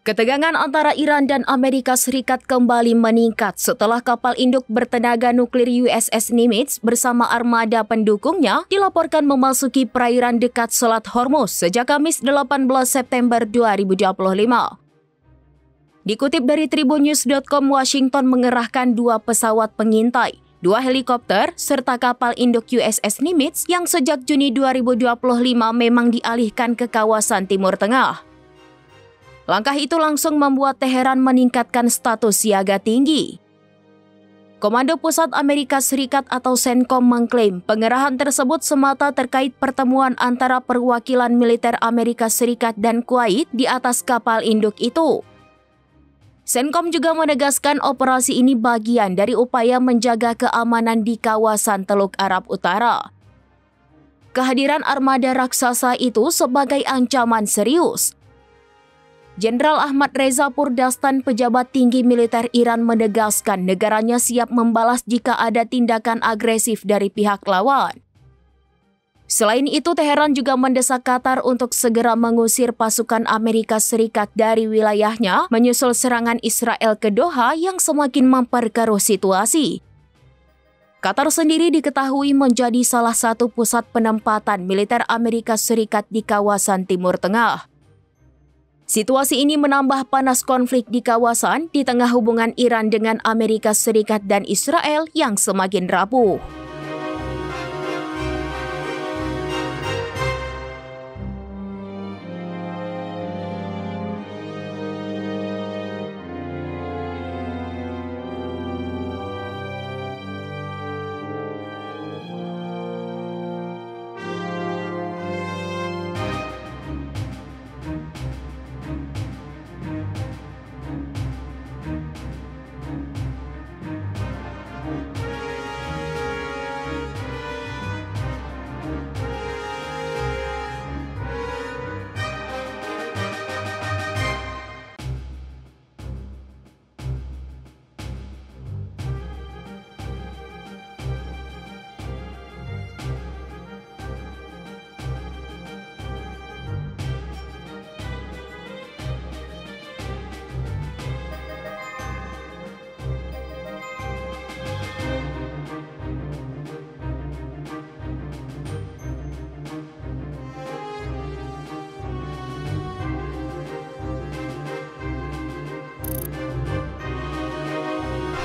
Ketegangan antara Iran dan Amerika Serikat kembali meningkat setelah kapal induk bertenaga nuklir USS Nimitz bersama armada pendukungnya dilaporkan memasuki perairan dekat Selat Hormuz sejak Kamis 18 September 2025. Dikutip dari tribunnews.com, Washington mengerahkan 2 pesawat pengintai, 2 helikopter, serta kapal induk USS Nimitz yang sejak Juni 2025 memang dialihkan ke kawasan Timur Tengah. Langkah itu langsung membuat Teheran meningkatkan status siaga tinggi. Komando Pusat Amerika Serikat atau CENTCOM mengklaim pengerahan tersebut semata terkait pertemuan antara perwakilan militer Amerika Serikat dan Kuwait di atas kapal induk itu. CENTCOM juga menegaskan operasi ini bagian dari upaya menjaga keamanan di kawasan Teluk Arab Utara. Kehadiran armada raksasa itu sebagai ancaman serius. Jenderal Ahmad Reza Purdastan, pejabat tinggi militer Iran, menegaskan negaranya siap membalas jika ada tindakan agresif dari pihak lawan. Selain itu, Teheran juga mendesak Qatar untuk segera mengusir pasukan Amerika Serikat dari wilayahnya menyusul serangan Israel ke Doha yang semakin memperkeruh situasi. Qatar sendiri diketahui menjadi salah satu pusat penempatan militer Amerika Serikat di kawasan Timur Tengah. Situasi ini menambah panas konflik di kawasan di tengah hubungan Iran dengan Amerika Serikat dan Israel yang semakin rapuh.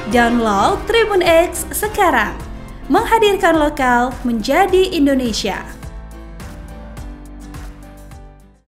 Download Tribun X sekarang, menghadirkan lokal menjadi Indonesia.